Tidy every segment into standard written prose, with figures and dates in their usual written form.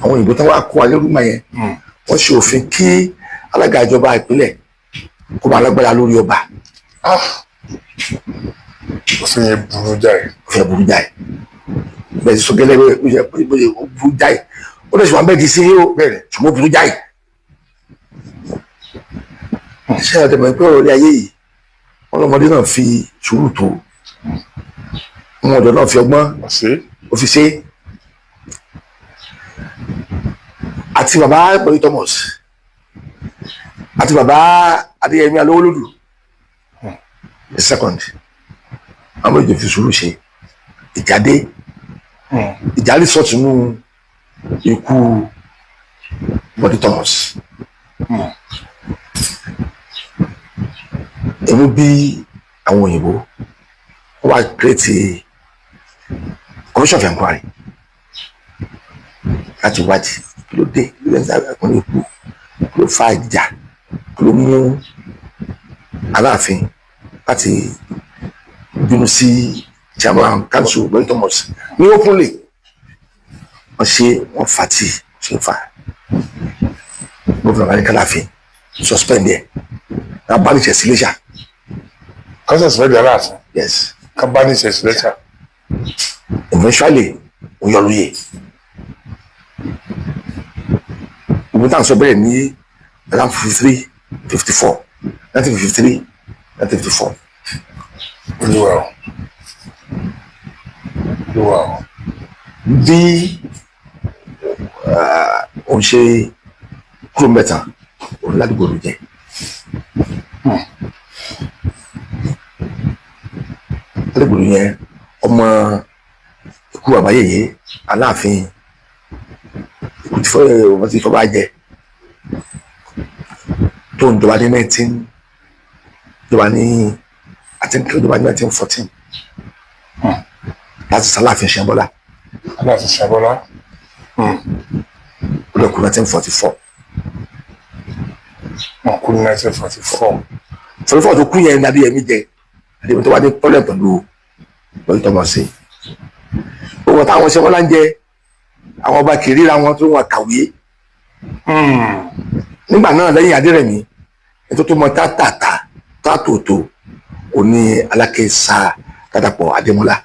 àwọn òyìnbó tán wá kó alérúmọ yẹn wọ́n ṣe òfin kí alága ìjọba ìpínlẹ̀ kó máa lágbára lórí ọba. òfin yẹn burú jáì. òfin yẹn burú jáì bẹ́ẹ̀ ti sọ gẹ́lẹ́ bóyá ó burú jáì ó lè ṣùgbọ́n bẹ́ẹ̀ di sí ó bẹ̀rẹ̀ ṣùgbọ́n ó burú jáì. ṣé ọ̀dẹ̀ mọ̀ pé ọ̀rọ̀ ilé ayé yìí wọ́n lọ́mọdé náà fi sùúrù tó wọn ọ̀dọ́ náà fi ọgbọ́n ó fi ṣe àti bàbá Borí Thomas àti bàbá Adéyẹmí Alówólódù the second àwọn méjì fi sùúrù ṣe ìjáde sọ̀tún nù ikú Borí Thomas èmi bí àwọn òyìnbó wọ́n wá create commission of inquiry láti wádìí kí ló dé kí ló ń sáré àkọlé ikú kí ló fa ìjà kí ló mú Aláàfin láti bínú sí chairman council Borí Thomas ní openly wọ́n fa tí ṣe fa gómìnà ní Aláàfin suspend ẹ̀ náà bá ní ṣẹ̀sí léṣà. Kọ́sẹ̀ sọ̀rọ̀ di Aláàfin. Yes. Ká bá ní ṣẹ̀sí léṣà. Eventually ó yọrùyè ìwé táwọn sọ bẹ́ẹ̀ ní around 1953. Olúwa o. Bí òun ṣe kúrò mẹ́ta òun ládùúgbò ló jẹ́. ládùúgbò ló yẹn ọmọ ikú àbáyẹyẹ Aláàfin ikú tí fọ́ bá jẹ tó ń jọba ní 1914 láti sàláàfin Ṣànbọ́lá. Aláàfin Ṣànbọ́lá. ó lè kú 1944. wọ́n kú ní 1944. 44 tó kú yẹn ní Adéyẹmí jẹ Adéyẹmí tó wá ní pọ́lẹ̀ pẹ̀lú Borí Thomas. owó táwọn Ṣànbọ́lá ń jẹ àwọn ọba kiri ra wọn tó wọn kàwé. nígbà náà lẹ́yìn Adérẹ̀mí ètò tó mọ tátòtò òní Aláké Sá Dàpọ̀ Adémọ́lá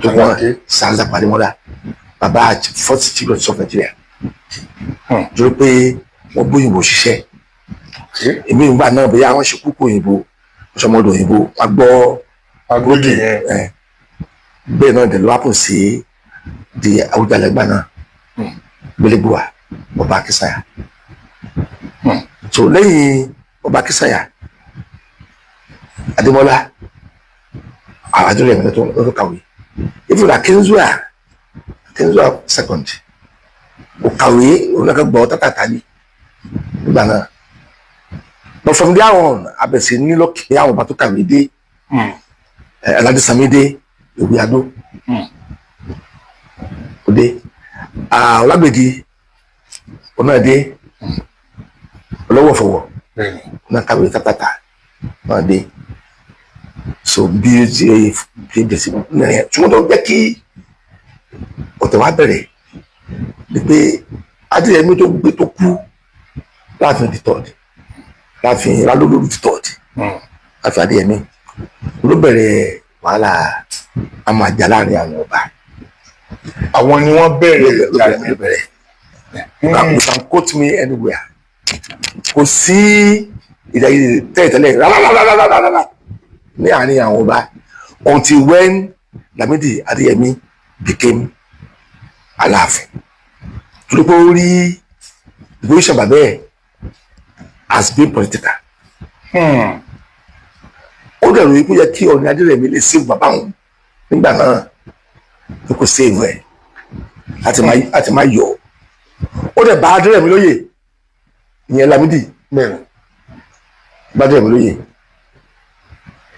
tó wọn Sá Dàpọ̀ Adémọ́lá bàbá first chief of Nigeria jọ pé wọ́n bóyìnbó ṣiṣẹ́ èmi ìgbà náà bóyá wọ́n ṣe kúkú òyìnbó ọ̀ṣọ́mọdé òyìnbó wọ́n gbọ́ agbóde yẹn bẹ́ẹ̀ náà dẹ̀ ló wápò sí di Awùjalẹ̀ gbà náà Gbélégbùwà Ọba Akínsànyà. so lẹ́yìn Ọba Akínsànyà Adémọ́lá Adérẹ̀mí ló kàwé even Akínzúà second ó kàwé olùkàgbọ́ tátàtà ní nígbà náà but from there on abẹ̀sẹ̀ ní lọ́kì àwọn ọba tó kàwé dé Aládé Sàmídé Ìwé Adó òde Ọlágbèdì ọ̀nàdé Ọlọ́wọ̀fọ̀wọ̀ náà kàwé tátàtà náà dé so bí ó ti ṣe bẹ̀rẹ̀ sí nìyẹn tí wọ́n tó jẹ́ kí ọ̀tẹ̀ wá bẹ̀rẹ̀ ni pé Adéyẹmí tó gbé tó kú láàfin dìtọ́ọ̀dì láàfin Lálólódù dìtọ́ọ̀dì láàfin Adéyẹmí ló bẹ̀rẹ̀ wàhálà a máa jà láàrin àwọn ọba. àwọn ni wọ́n bẹ̀rẹ̀ you can quote me anywhere kò sí ìdáyé tẹ́lẹ̀tẹ́lẹ̀ rárá ní àárín àwọn ọba until when Lámídì Adéyẹmí became Aláàfin torí pé ó rí ìgbóyè Ṣàbà bẹ́ẹ̀ as being political. ó dẹ̀rù ikú yẹ kí Ọọ̀ni Adérẹ̀mí lè save bàbá òun nígbà náà tó kò save ẹ̀ àti máa yọ ó dẹ̀ bá Adérẹ̀mí lóyè ìyẹn Lámídì bá Adérẹ̀mí lóyè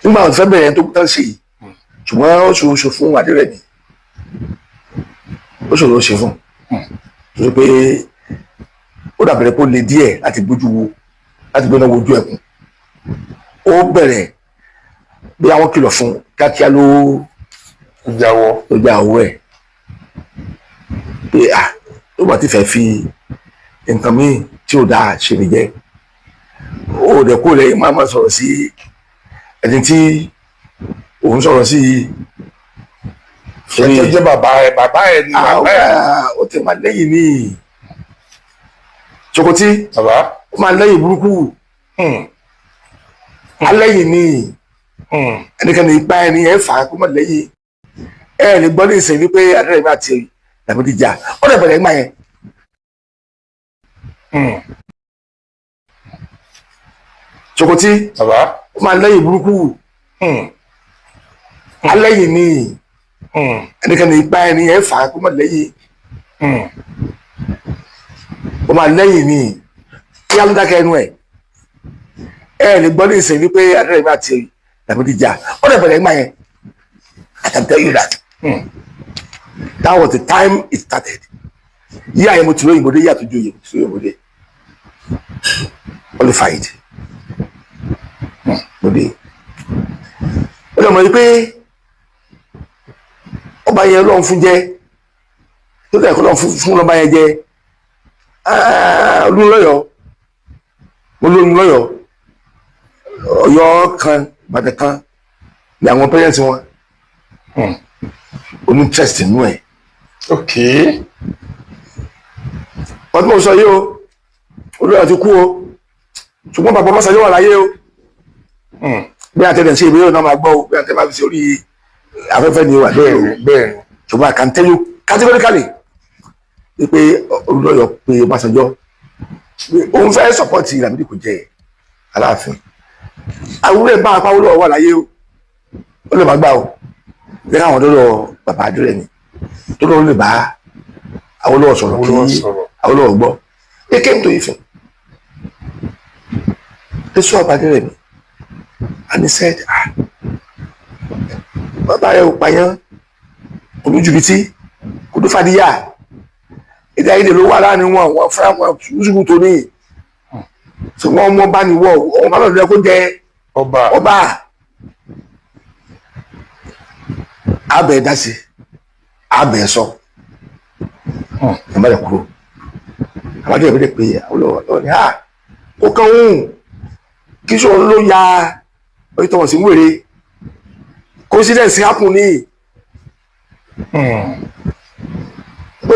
nígbà wọn fẹ́ bẹ̀rẹ̀ tó tán sí ṣùgbọ́n ó ṣòro fún Adérẹ̀mí ó ṣòro ṣe fún torí pé ó dàbẹ̀rẹ̀ pé ó le díẹ̀ láti gbójú wo láti gbóná wojú ẹkùn ó bẹ̀rẹ̀ bí àwọn kìlọ̀ fún kíákíá ló jáwọ́ ẹ̀ pé tó bá ti fẹ́ fi nǹkan míì tí ò dáa ṣe lè jẹ́ ó dẹ̀ kó lẹ́yìn máa sọ̀rọ̀ sí ẹni tí òun sọ̀rọ̀ sí ṣe tó jẹ́ bàbá ẹ ni bàbá ẹ. ó ti máa lẹ́yìn ní Sokoti bàbá ó máa lẹ́yìn burúkú alẹ́yìn ní ẹnikẹ́ni ipá ẹni ẹ fà á kó mọ̀ lẹ́yìn ẹ lè gbọ́ ní ìsìn wípé adẹ́rẹ́ bá ti Lamidi jà ó lè bẹ̀rẹ̀ gbà yẹn. Sokoti bàbá ó máa lẹ́yìn burúkú alẹ́yìn ní ẹnikẹ́ni ipá ẹni ẹ fà á kó mọ̀ lẹ́yìn ó máa lẹ́yìn ní kí á ló dákẹ́ ẹnu ẹ̀ ẹ lè gbọ́ ní ìsìn wípé adẹ́rẹ́ bá ti Lamidi jà ó lè bẹ̀rẹ̀ gbà yẹn. I can tell you that. That was the time it started. Yíyá yẹn mo ti lóyìnbó dé yíyá tó jó yẹn mo ti lóyìnbó dé qualified mo dé ó lè mọ̀ ní pé ọba yẹn lọ́n fún jẹ́ tó tẹ̀ kó lọ́n fún lọ́ba yẹn jẹ́ olúlọ́yọ̀ olúlọ́yọ̀ Ọ̀yọ́ kan Ìbàdàn kan ní àwọn parents wọn oní interest nínú ẹ̀. ok. wọ́n tí mo sọ yìí o olóyè ti kú o ṣùgbọ́n bàbá Ọbásanjọ́ wà láyé o bí àtẹ̀lẹ̀ ṣe ìbéèrè náà máa gbọ́ o bí àtẹ̀lẹ̀ máa fi sí orí afẹ́fẹ́ ni wà bẹ́ẹ̀ o bẹ́ẹ̀ ṣùgbọ́n I can tell you categorically pé olóyè pé Ọbásanjọ́ òun fẹ́ support Lamidi kò jẹ́ Aláàfin àwùrẹ́ bá apá olóyè wà láyé o ó lè má gbà o lẹ́yìn àwọn ọ̀dọ́ bàbá Adérẹ̀mí tó lọ́wọ́ lè bá Awólọ́wọ̀ sọ̀rọ̀ kí Awólọ́wọ̀ gbọ́ they came to Ife they saw Adérẹ̀mí and he said bàbá rẹ̀ ò pààyàn olójúbití kò tó fàdíyà èdè ayédè ló wà láàrin wọn fúnra wọn ṣùgbọ́n tó ní ṣùgbọ́n wọn bá ní wọ ọmọ náà lọ kó jẹ ọba abẹ dasi abẹ sọ ẹmọdé kúrò àbájọ ìbílẹ pé Awólọ́wọ̀ ní ó kàn ń kí sọ ló ya oyítọ̀wọ̀ sí wèrè coincidence happen ní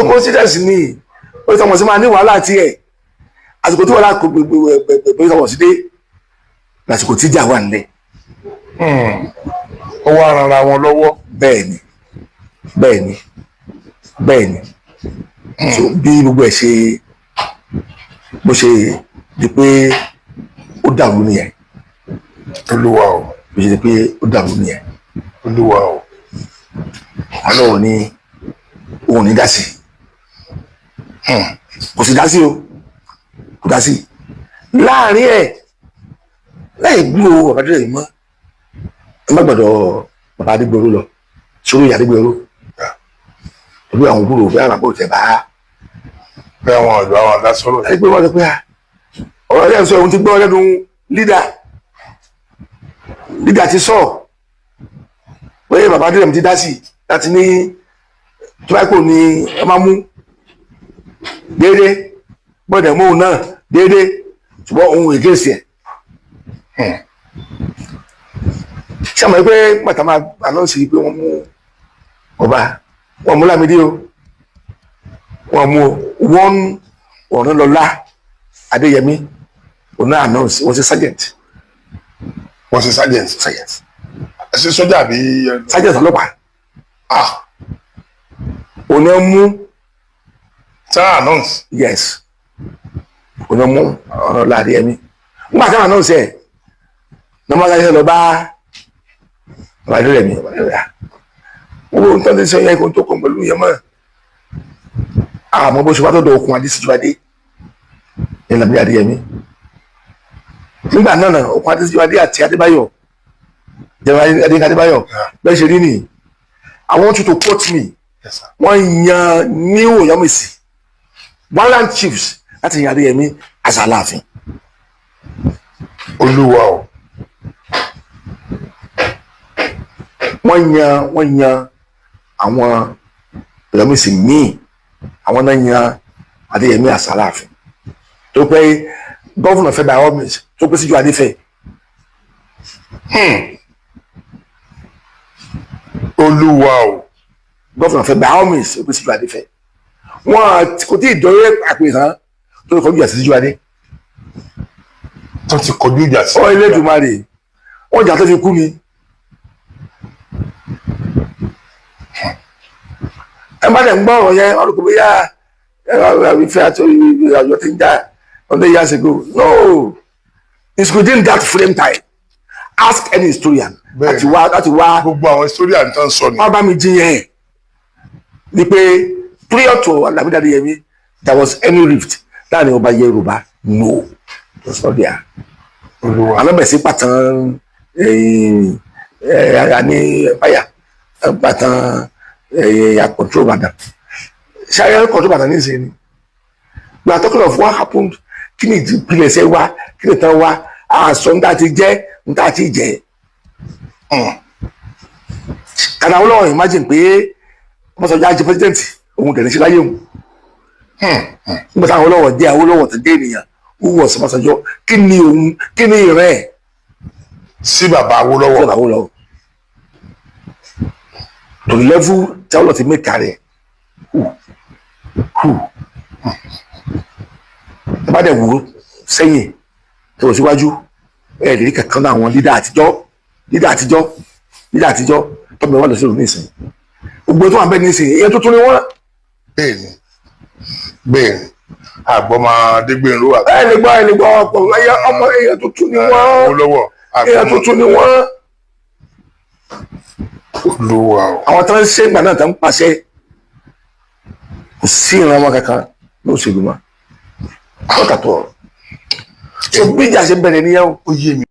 coincidence ní oyítọ̀wọ̀ sí máa ní wàhálà tiẹ̀ àsìkò tí wàhálà kò gbogbo oyítọ̀wọ̀ sí dé lásìkò tí ìjà wà nílẹ̀. ó wá rara wọn lọ́wọ́. bẹ́ẹ̀ni so bí gbogbo ẹ̀ ṣe bó ṣe di pé ó dàrú nìyẹn. Olúwa o. bó ṣe di pé ó dàrú nìyẹn. Olúwa o. Ọlọ́run ní òun ní dá sí kò sì dá sí o kò dá sí láàrin ẹ̀ láì gbúrò bàbá Adérẹ̀mí mọ́ ẹ má gbọ́dọ̀ bàbá Adégbòrò lọ sórí ìyá Adégbòrò pẹ̀lú àwọn òbúrò bí àwọn àbúrò tẹ̀ bá pé àwọn ọ̀dọ́ àwọn adásọ́rọ̀ ẹ gbé wọn sọ pé ọ̀rọ̀ ẹ̀ sọ ohun ti gbọ́ lẹ́nu lídà ti sọ pé bàbá Adérẹ̀mí ti dá sí láti ní tíwáìkò ní ẹ máa mú déédéé bọ́dẹ̀ mú òun náà déédéé ṣùgbọ́n òun ègéèsì ẹ̀ sàmì pé pàtàkì máa anọ́ọ̀sì pé wọ́n mú ọba wọ́n mú Lámídì o wọ́n mú wọ́n Ọ̀rúnlọlá Adéyẹmí òun náà anọ́ọ̀sì wọ́n ṣe sergeant. wọ́n ṣe sergeant. ẹ ṣe sọ́jà bí. sergeant ọlọ́pàá. òun náà mú. sáà announce. yes òun náà mú Ọ̀rúnlọlá Adéyẹmí nígbà tí wọ́n anọ́ọ̀sì ẹ̀ nọ́mọ́gá lọ bá bàbá Adérẹ̀mí owó ń tọ́jú sọ yẹn kó tó kàn pẹ̀lú yẹn mọ́ àmọ́ bó ṣe wá tọ́jú okùn Adésíjúadé ní Lámídì Adéyẹmí nígbà náà okùn Adésíjúadé àti Adébáyọ̀ jẹ́wọ́n Adébáyọ̀ bẹ́ẹ̀ ṣe rí nìyí I want you to quote me wọ́n yan ní Ọ̀yọ́mèsì warrant chiefs láti yan Adéyẹmí as Aláàfin. Olúwa o. wọ́n yan àwọn Ọ̀yọ́mèsì míì àwọn náà yan Adéyẹmí as Aláàfin tó pé gọ́fúnà fẹ́ by all means tó pé síjú Adéfẹ́. Olúwa o. Gọ́fúnà fẹ́ by all means tó pé síjú Adéfẹ́. Wọ́n kò tí ì dọ́rẹ́ àpèsàn tó kọjú ìjà sí síjú Adé. Tó ti kọjú ìjà sí. Ọ Elédùmarè wọ́n jà tó fi kú ni. Ẹ má dẹ̀ ń gbọ́ ọ̀rọ̀ yẹn ọ̀rọ̀ kò bóyá ìfẹ́ àti ọjọ́ ti ń jà 100 years ago. No, it's within that frame time. Ask any historian. Láti wá gbogbo àwọn historian tán sọ ni. wọ́n bá mi jiyàn ni pé prior to Lamidi Adeyemi there was any rift láàrin ọba Yorùbá. No, it was not there. Olúwa. Alábẹ̀sí pàtàn ní báyà pàtàn àkọ́ńtró Ìbàdàn. Ṣáyẹ́ àkọ́ńtró Ìbàdàn ní ìsìn ni. We are talking of what happened. Kí ni ìpìlẹ̀ ṣe wá? Kí ni tán wá? Àṣọ ń dá ti jẹ́ ń dá ti jẹ́. Kàdà Awólọ́wọ̀ imagine pé Ọbásanjọ́ ajé president òun tẹ̀lé sí láyé òun. Nígbà táwọn Awólọ́wọ̀ jẹ́ Awólọ́wọ̀ tó dé ènìyàn who was Ọbásanjọ́ kí ni òun kí ni ìrẹ́ ẹ̀ Sí bàbá Awólọ́wọ̀. fún Awólọ́wọ̀. To the level tí Awólọ́wọ̀ ti mẹ́ka rẹ̀. Ẹ bá dẹ̀ wò ó sẹ́yìn tó síwájú ẹ̀ lè rí kankan náà àwọn lídà àtijọ́ tọ́gbọ̀n wà lọ sí òun nísìnyí. Gbogbo tó wà bẹ́ẹ̀ nísìnyí èyàn tuntun ni wọ́n. Bẹ́ẹ̀ni àgbọ̀mọ Adégbènró àti. Ẹ lè gbọ́ ọ̀pọ̀ ọmọ èyàn tuntun ni wọ́n. Awólọ́wọ̀ Èyàn tuntun ni wọ́n. Olúwa o. Àwọn tó ń ṣe ìgbà náà tó ń pàṣẹ kò sí ìrànwọ́ kankan ní òṣèlú mọ́. Lọ́tàtọ̀. So bí ìjà ṣe bẹ̀rẹ̀ nìyẹn o. Ó yé mi.